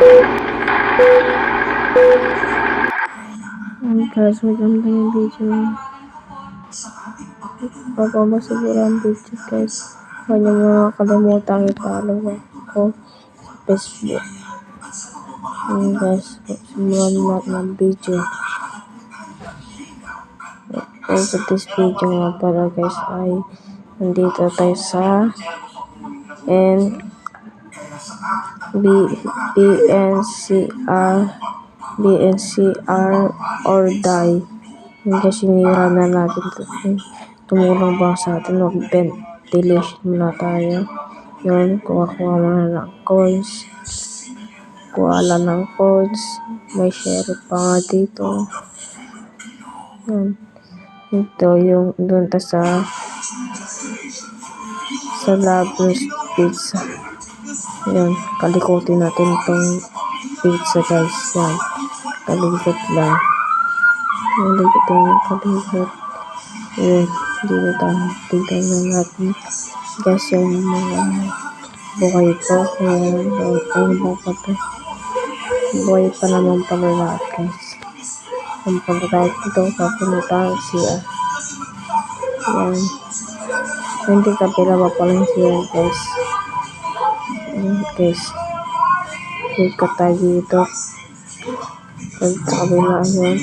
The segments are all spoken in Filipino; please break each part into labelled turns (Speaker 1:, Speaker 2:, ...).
Speaker 1: Guys, maganda yung video. Papamasugura ang video guys. Huwag niyo mga kalimutan i-follow ako sa Facebook. Guys, simulan natin ang video. Also this video nga pala guys ay nandito tayo sa BNCR or die. Yung kasi sinira na natin ito. Tumulong ba sa atin? Mag-ventilation muna tayo. Yun, kuha muna ng coins. Kuha lang ng coins. May sheriff pa nga dito. Yun. Ito yung doon ta sa Labros Pizza. Yun, kalikutin natin itong pizza guys. Yan, kalikot lang. Kalikot. Yun, dito tayo. Tignan natin guys yung mga buhay pa. Buhay pa naman pala lahat guys. Ang pagkakait ito, papunta siya. Yan. Hindi kapila pa pala siya guys. Guys. Ikot tayo dito. Pag sa kabila yun.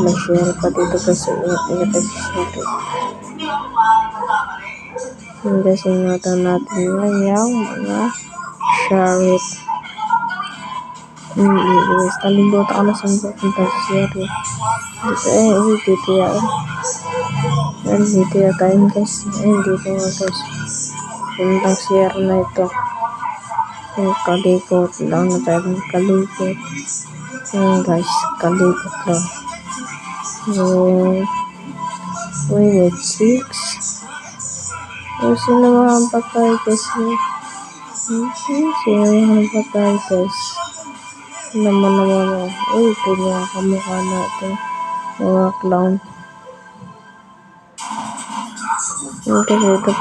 Speaker 1: May share pa dito guys. Ingat tayo sa share. Guys, ingatan natin yung mga share. Guys, kalimutan ko na saan punta sa share. Dito yan. Dito yan tayo guys. Dito nga guys. Puntang share na ito. Kalikot lang na tayo ng kalikot. Guys, kalikot lang. Wait, 6. Sino mga patay guys? Sino mga patay guys? Naman. Ito nga kamukha natin. Mga clown. Okay, ito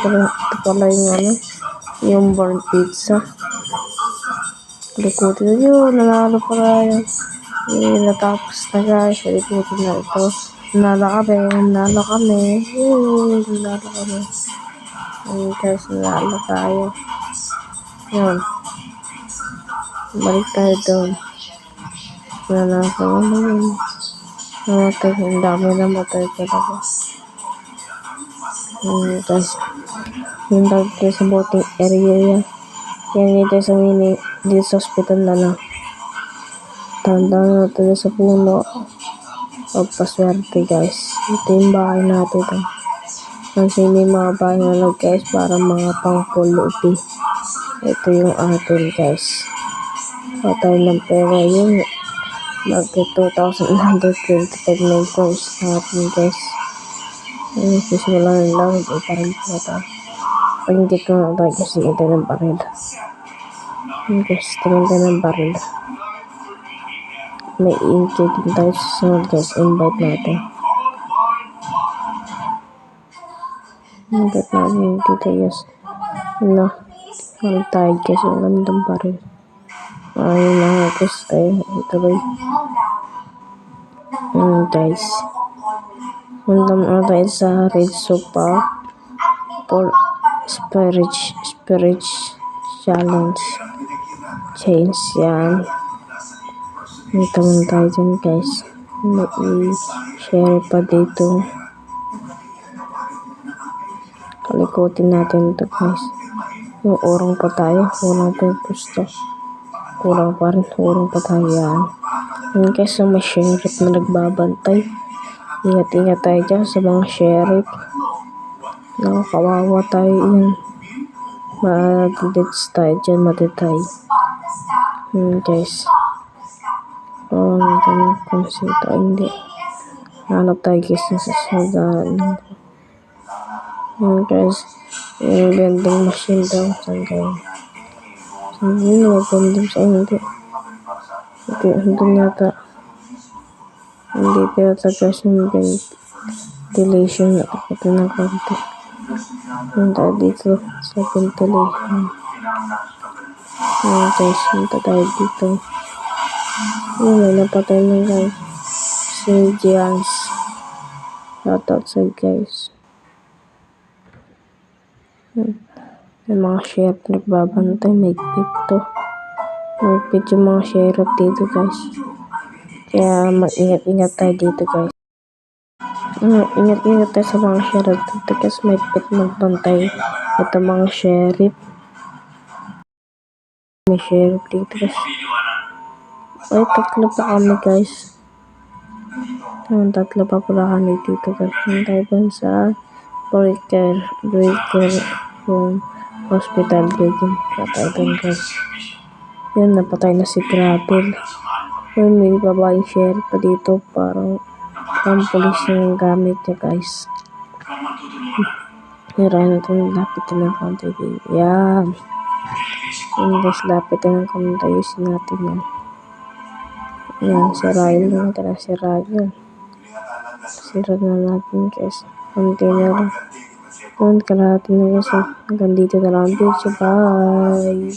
Speaker 1: pala yung yung burnt pizza. Likutin yun, nanalo pala yun. Natapos na guys, likutin na ito. Nanalo kami. Guys, nanalo tayo. Yun. Balik tayo doon. Namatay. Ang dami namatay talaga. Guys, yung tayo sa boating area yan. Yan dito sa dito sa hospital na lang. Tandaan natin sa puno. Pagpaswerte guys. Ito yung bahay natin. Kasi may mga bahay na lang guys para mga pang-pulupi. Ito yung atin guys. Patay ng pera yung mag-2,925 na coins natin guys. Sisimula lang iparil po ito. Pag-indit ko na tayo kasi ito ng baril. Guys, tumanda ng baril. May include din tayo sa sunod guys. Invite natin. Invite natin dito guys. Ang tayo guys. Ang gandang baril. Ayun na nga guys. Ito ba guys. Mandam na tayo sa red sopa for spirit challenge change yan. Ito muna tayo dyan guys. May share pa dito. Kalikutin natin ito guys. Yung urong pa tayo. Urong pa yung gusto. Kurang pa rin. Urong pa tayo yan. Yung guys yung may sheriff na nagbabantay. Ingat-ingat tayo dyan sa mga sheriff. Nakakawawa tayo yun. Mag-deaths tayo dyan, matitay. Guys. Natanong kung sito. Hindi. Hanap tayo guys sa sasagaan. Guys. Yung vending machine daw. Saan kayo? Hindi na vending sa hindi. Hindi nata. Hindi yata guys yung ventilation na ito ng konti. Punta dito sa ventilation. Ayan guys, punta tayo dito. Ayan, may napatay na guys. Si Giants. Shoutout sa guys. May mga sheriff nagbabantay. May to. May yung mga sheriff dito guys. Kaya mag-ingat-ingat tayo dito guys. Ingat-ingat tayo sa mga sheriff dito kasi may magbantay. Ito mga sheriff. May sheriff dito guys. Ay, tatlo pa kami guys. Tatlo pa pala kami dito guys. Tayo dun sa breaker room hospital building. Patay dun guys. Yun, napatay na si Gravel. Yun, may babaeng sheriff pa dito. Parang polis yung gamit niya guys. Hirahin natin, lapit na ng konti. Yan. Yan guys, lapit na ng konti. Ayusin natin yan. Yan, sirain na natin. Sira na natin guys. Konti na lang. Kalahati na guys. Hanggang dito na lang. Bye.